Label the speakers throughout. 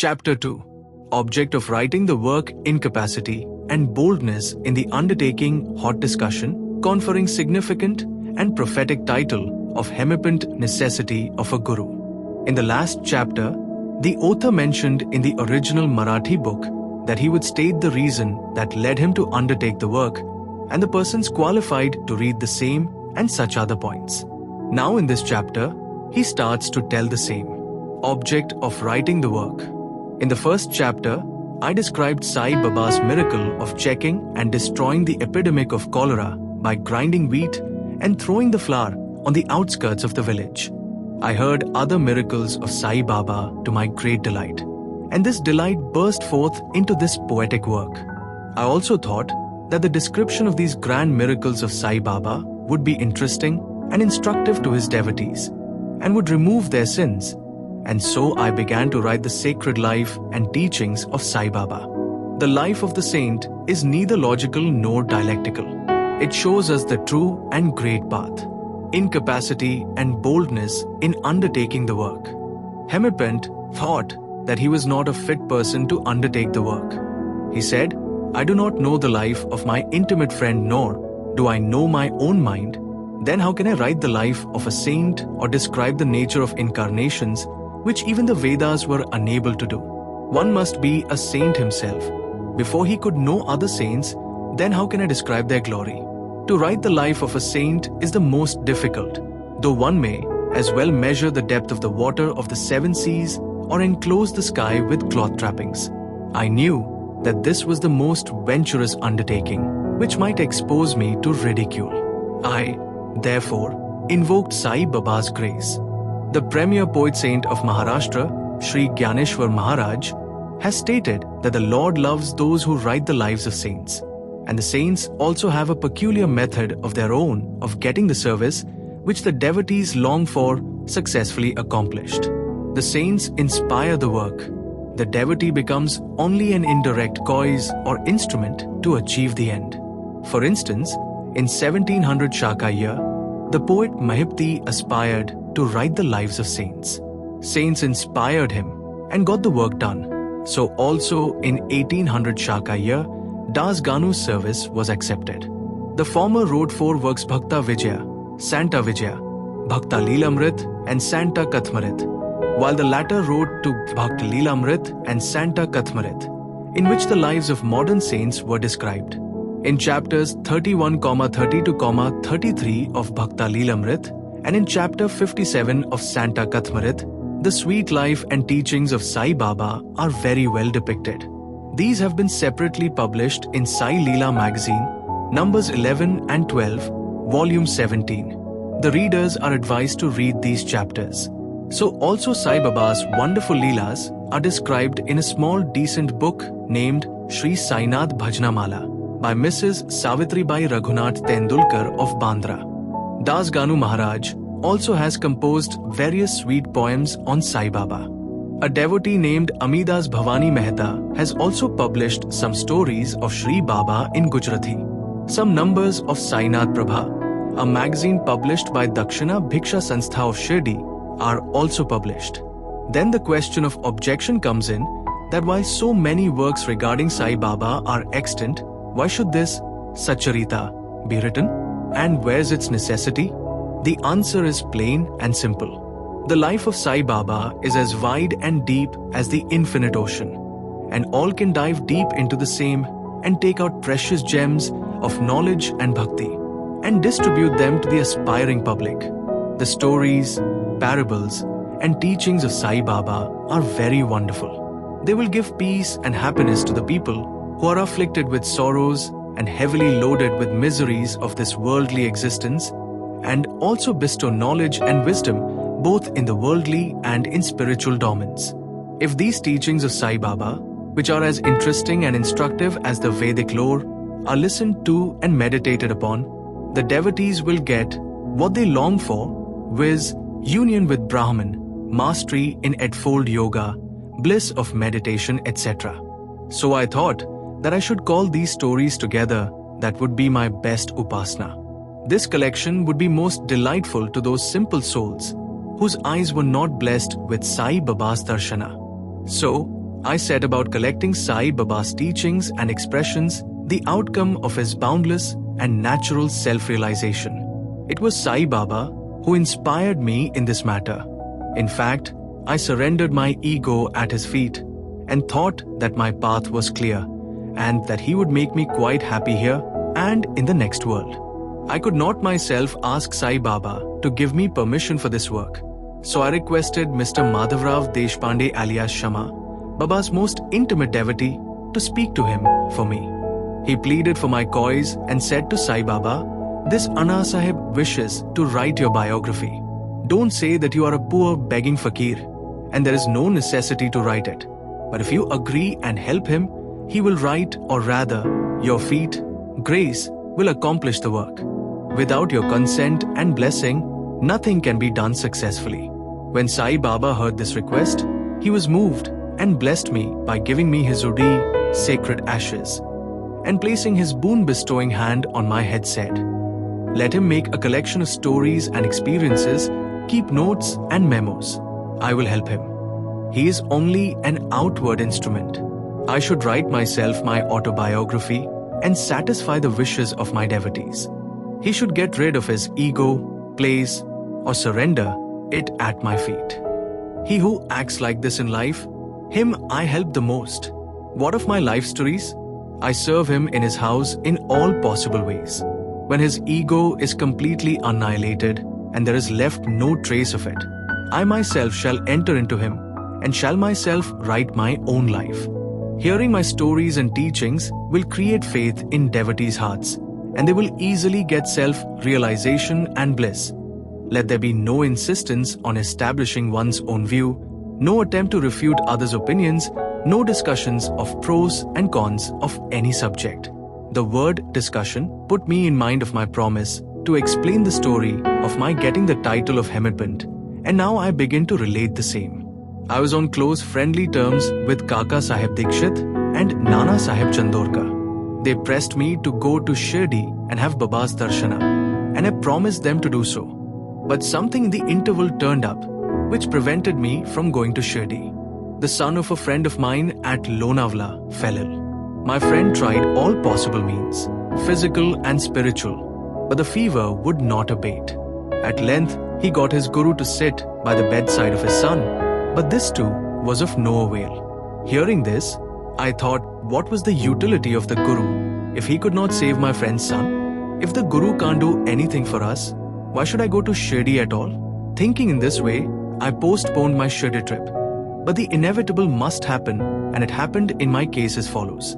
Speaker 1: Chapter 2. Object of writing the work: incapacity and boldness in the undertaking. Hot discussion, conferring significant and prophetic title of Hemadpant, necessity of a guru. In the last chapter, the author mentioned in the original Marathi book that he would state the reason that led him to undertake the work and the persons qualified to read the same and such other points. Now in this chapter, he starts to tell the same. Object of writing the work. In the first chapter, I described Sai Baba's miracle of checking and destroying the epidemic of cholera by grinding wheat and throwing the flour on the outskirts of the village. I heard other miracles of Sai Baba to my great delight, and this delight burst forth into this poetic work. I also thought that the description of these grand miracles of Sai Baba would be interesting and instructive to his devotees and would remove their sins. And so I began to write the sacred life and teachings of Sai Baba. The life of the saint is neither logical nor dialectical. It shows us the true and great path. Incapacity and boldness in undertaking the work. Hemadpant thought that he was not a fit person to undertake the work. He said, "I do not know the life of my intimate friend, nor do I know my own mind. Then how can I write the life of a saint or describe the nature of incarnations, which even the Vedas were unable to do? One must be a saint himself. Before he could know other saints, then how can I describe their glory? To write the life of a saint is the most difficult, though one may as well measure the depth of the water of the seven seas or enclose the sky with cloth trappings. I knew that this was the most venturous undertaking, which might expose me to ridicule. I, therefore, invoked Sai Baba's grace. The premier poet saint of Maharashtra, Shri Gyaneshwar Maharaj, has stated that the Lord loves those who write the lives of saints. And the saints also have a peculiar method of their own of getting the service which the devotees long for successfully accomplished. The saints inspire the work. The devotee becomes only an indirect cause or instrument to achieve the end. For instance, in 1700 Chaka year, the poet Mahipti aspired to write the lives of saints. Saints inspired him and got the work done. So also in 1800 Chaka year, Das Ganu's service was accepted. The former wrote 4 works: Bhakta Vijaya, Santa Vijaya, Bhakta Leelamrit and Santa Kathmarit, while the latter wrote to Bhakta Leelamrit and Santa Kathmarit, in which the lives of modern saints were described. In chapters 31,32,33 of Bhakta Leelamrit and in chapter 57 of Santa Kathmarit, the sweet life and teachings of Sai Baba are very well depicted. These have been separately published in Sai Leela magazine, numbers 11 and 12, volume 17. The readers are advised to read these chapters. So also Sai Baba's wonderful leelas are described in a small decent book named Shri Sainath Bhajanamala by Mrs. Savitribai Raghunath Tendulkar of Bandra. Das Ganu Maharaj also has composed various sweet poems on Sai Baba. A devotee named Amidas Bhavani Mehta has also published some stories of Shri Baba in Gujarati. Some numbers of Sainath Prabha, a magazine published by Dakshina Bhiksha Sanstha of Shirdi, are also published. Then the question of objection comes in that while so many works regarding Sai Baba are extant, why should this Satcharita be written? And where's its necessity? The answer is plain and simple. The life of Sai Baba is as wide and deep as the infinite ocean, and all can dive deep into the same and take out precious gems of knowledge and bhakti and distribute them to the aspiring public. The stories, parables, and teachings of Sai Baba are very wonderful. They will give peace and happiness to the people who are afflicted with sorrows and heavily loaded with miseries of this worldly existence, and also bestow knowledge and wisdom both in the worldly and in spiritual domains. If these teachings of Sai Baba, which are as interesting and instructive as the Vedic lore, are listened to and meditated upon, the devotees will get what they long for, viz. Union with Brahman, mastery in eightfold yoga, bliss of meditation, etc. So I thought that I should call these stories together. That would be my best upasana. This collection would be most delightful to those simple souls whose eyes were not blessed with Sai Baba's darshana. So, I set about collecting Sai Baba's teachings and expressions, the outcome of his boundless and natural self-realization. It was Sai Baba who inspired me in this matter. In fact, I surrendered my ego at his feet and thought that my path was clear and that he would make me quite happy here and in the next world. I could not myself ask Sai Baba to give me permission for this work. So I requested Mr. Madhavrao Deshpande alias Shama, Baba's most intimate devotee, to speak to him for me. He pleaded for my cause and said to Sai Baba, "This Anna Sahib wishes to write your biography. Don't say that you are a poor begging fakir and there is no necessity to write it. But if you agree and help him, he will write, or rather, your feet, grace, will accomplish the work. Without your consent and blessing, nothing can be done successfully." When Sai Baba heard this request, he was moved and blessed me by giving me his Udi, sacred ashes, and placing his boon-bestowing hand on my head said, "Let him make a collection of stories and experiences, keep notes and memos. I will help him. He is only an outward instrument. I should write myself my autobiography and satisfy the wishes of my devotees. He should get rid of his ego, place, or surrender it at my feet. He who acts like this in life, him I help the most. What of my life stories? I serve him in his house in all possible ways. When his ego is completely annihilated and there is left no trace of it, I myself shall enter into him and shall myself write my own life. Hearing my stories and teachings will create faith in devotees' hearts, and they will easily get self-realization and bliss. Let there be no insistence on establishing one's own view, no attempt to refute others' opinions, no discussions of pros and cons of any subject." The word discussion put me in mind of my promise to explain the story of my getting the title of Hemadpant, and now I begin to relate the same. I was on close friendly terms with Kaka Sahib Dikshit and Nana Sahib Chandorkar. They pressed me to go to Shirdi and have Baba's darshana, and I promised them to do so. But something in the interval turned up, which prevented me from going to Shirdi. The son of a friend of mine at Lonavala fell ill. My friend tried all possible means, physical and spiritual, but the fever would not abate. At length, he got his guru to sit by the bedside of his son, but this too was of no avail. Hearing this, I thought, what was the utility of the guru if he could not save my friend's son? If the guru can't do anything for us, why should I go to Shirdi at all? Thinking in this way, I postponed my Shirdi trip. But the inevitable must happen, and it happened in my case as follows.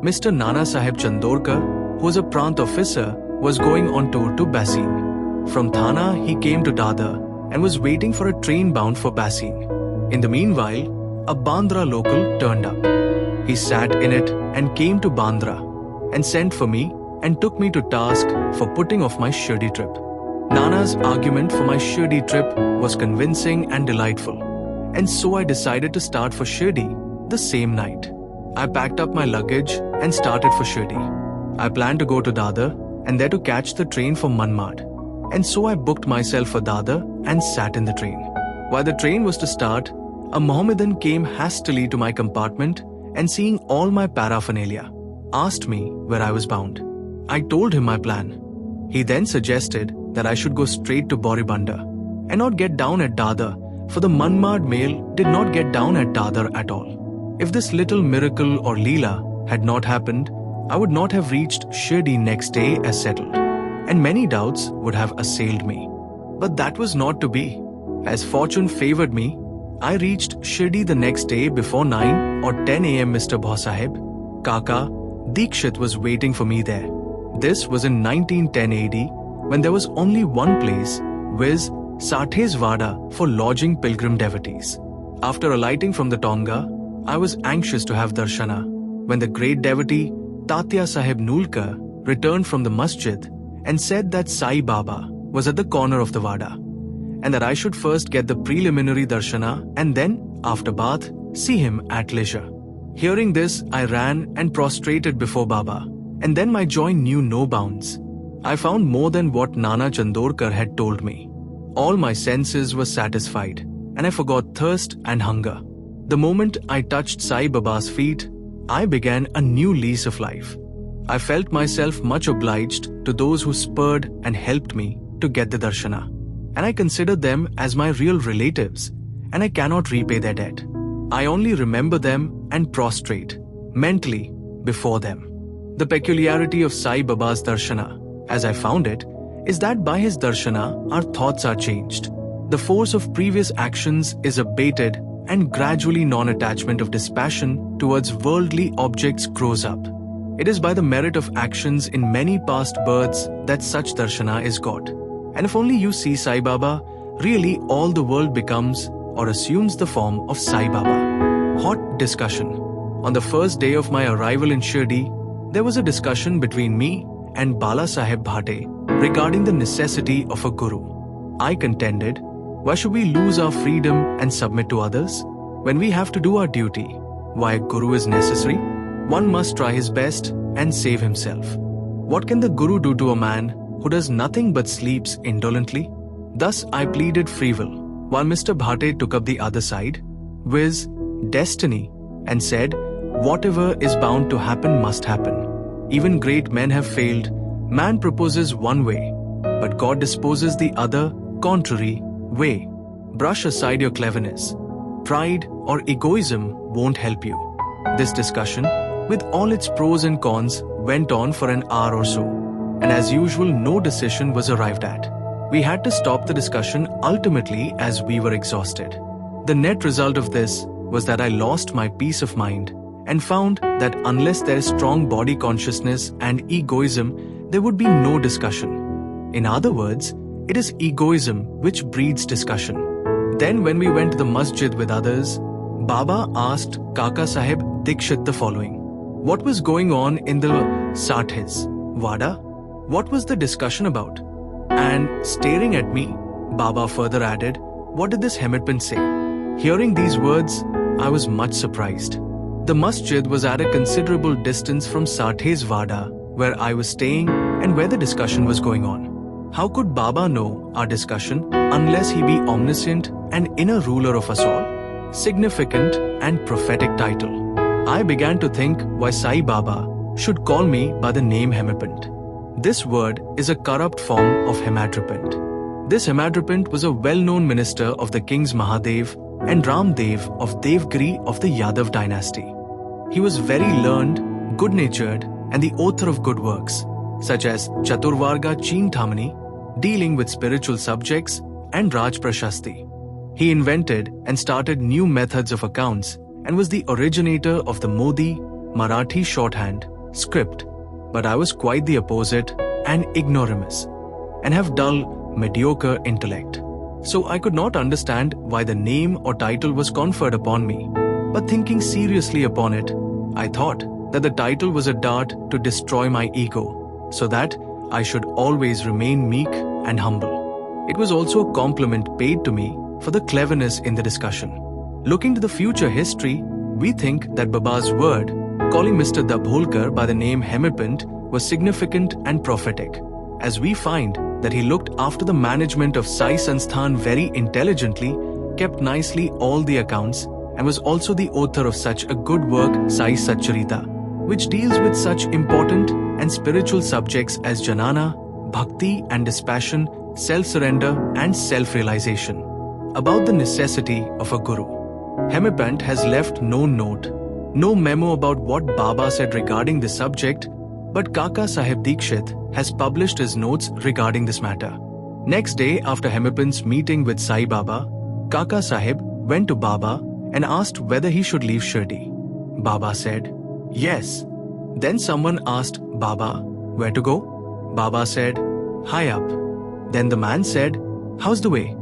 Speaker 1: Mr. Nana Sahib Chandorkar, who was a Prant officer, was going on tour to Bassein. From Thana, he came to Dadar and was waiting for a train bound for Bassein. In the meanwhile, a Bandra local turned up. He sat in it and came to Bandra and sent for me and took me to task for putting off my Shirdi trip. Nana's argument for my Shirdi trip was convincing and delightful, and so I decided to start for Shirdi the same night. I packed up my luggage and started for Shirdi. I planned to go to Dadar and there to catch the train for Manmad, and so I booked myself for Dadar and sat in the train. While the train was to start, a Mohammedan came hastily to my compartment and, seeing all my paraphernalia, asked me where I was bound. I told him my plan. He then suggested that I should go straight to Boribanda and not get down at Dadar, for the Manmad mail did not get down at Dadar at all. If this little miracle or leela had not happened, I would not have reached Shirdi next day as settled, and many doubts would have assailed me. But that was not to be. As fortune favored me, I reached Shirdi the next day before 9 or 10 a.m. Mr. Bhausahib, Kaka, Dikshit was waiting for me there. This was in 1910 AD, when there was only one place, viz. Sathes Vada, for lodging pilgrim devotees. After alighting from the Tonga, I was anxious to have darshana, when the great devotee Tatya Sahib Nulkar returned from the masjid and said that Sai Baba was at the corner of the Vada, and that I should first get the preliminary darshana and then, after bath, see him at leisure. Hearing this, I ran and prostrated before Baba, and then my joy knew no bounds. I found more than what Nana Chandorkar had told me. All my senses were satisfied, and I forgot thirst and hunger. The moment I touched Sai Baba's feet, I began a new lease of life. I felt myself much obliged to those who spurred and helped me to get the darshana, and I considered them as my real relatives, and I cannot repay their debt. I only remember them and prostrate mentally before them. The peculiarity of Sai Baba's darshana, as I found it, is that by his darshana our thoughts are changed. The force of previous actions is abated and gradually non-attachment of dispassion towards worldly objects grows up. It is by the merit of actions in many past births that such darshana is got. And if only you see Sai Baba, really all the world becomes or assumes the form of Sai Baba. Hot discussion. On the first day of my arrival in Shirdi, there was a discussion between me and Bala Saheb Bhate regarding the necessity of a guru. I contended, why should we lose our freedom and submit to others? When we have to do our duty, why a guru is necessary? One must try his best and save himself. What can the guru do to a man who does nothing but sleeps indolently? Thus I pleaded free will, while Mr. Bhate took up the other side, viz. Destiny, and said, whatever is bound to happen must happen. Even great men have failed. Man proposes one way, but God disposes the other, contrary way. Brush aside your cleverness. Pride or egoism won't help you. This discussion, with all its pros and cons, went on for an hour or so, and as usual no decision was arrived at. We had to stop the discussion ultimately as we were exhausted. The net result of this was that I lost my peace of mind and found that unless there is strong body consciousness and egoism, there would be no discussion. In other words, it is egoism which breeds discussion. Then when we went to the masjid with others, Baba asked Kaka Sahib Dikshit the following. What was going on in the Sathis, Vada? What was the discussion about? And staring at me, Baba further added, what did this Hemadpant say? Hearing these words, I was much surprised. The masjid was at a considerable distance from Sathis Vada, where I was staying and where the discussion was going on. How could Baba know our discussion unless he be omniscient and inner ruler of us all? Significant and prophetic title. I began to think why Sai Baba should call me by the name Hemadpant. This word is a corrupt form of Hemadpant. This Hemadpant was a well-known minister of the kings Mahadev and Ramdev of Devgiri of the Yadav dynasty. He was very learned, good-natured, and the author of good works, such as Chaturvarga Chintamani, dealing with spiritual subjects, and Raj Prashasti. He invented and started new methods of accounts and was the originator of the Modi Marathi shorthand script. But I was quite the opposite and ignoramus, and have dull, mediocre intellect. So I could not understand why the name or title was conferred upon me. But thinking seriously upon it, I thought that the title was a dart to destroy my ego, so that I should always remain meek and humble. It was also a compliment paid to me for the cleverness in the discussion. Looking to the future history, we think that Baba's word, calling Mr. Dabholkar by the name Hemadpant, was significant and prophetic, as we find that he looked after the management of Sai Sansthan very intelligently, kept nicely all the accounts, and was also the author of such a good work, Sai Satcharitra, which deals with such important and spiritual subjects as Janana, Bhakti and dispassion, self-surrender and self-realization. About the necessity of a guru. Hemadpant has left no note, no memo about what Baba said regarding this subject, but Kaka Sahib Dikshit has published his notes regarding this matter. Next day after Hemadpant's meeting with Sai Baba, Kaka Sahib went to Baba and asked whether he should leave Shirdi. Baba said, yes. Then someone asked Baba, where to go? Baba said, high up. Then the man said, how's the way?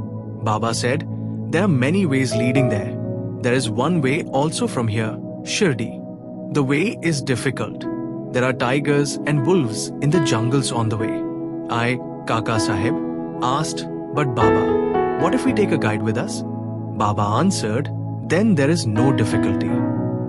Speaker 1: Baba said, there are many ways leading there. There is one way also from here, Shirdi. The way is difficult. There are tigers and wolves in the jungles on the way. I, Kaka Sahib, asked, but Baba, what if we take a guide with us? Baba answered, then there is no difficulty.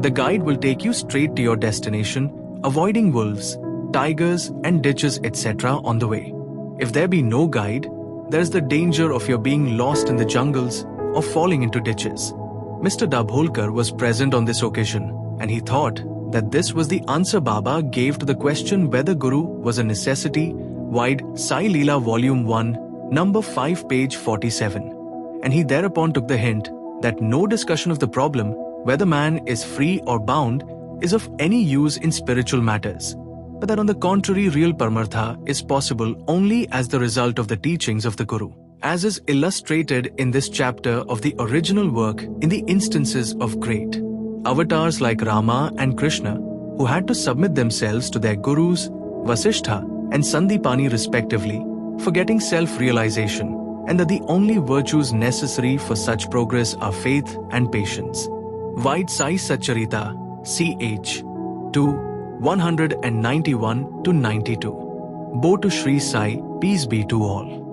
Speaker 1: The guide will take you straight to your destination, avoiding wolves, tigers and ditches etc. on the way. If there be no guide, there is the danger of your being lost in the jungles or falling into ditches. Mr. Dabholkar was present on this occasion, and he thought that this was the answer Baba gave to the question whether Guru was a necessity. Wide Sai Leela Volume 1, number 5, page 47. And he thereupon took the hint that no discussion of the problem whether man is free or bound is of any use in spiritual matters, but that on the contrary real Paramartha is possible only as the result of the teachings of the Guru, as is illustrated in this chapter of the original work in the instances of great avatars like Rama and Krishna, who had to submit themselves to their gurus, Vasishtha and Sandipani respectively, for getting self-realization, and that the only virtues necessary for such progress are faith and patience. Vide Sai Satcharitra, ch. 2, 191-92. Bo to Shri Sai, peace be to all.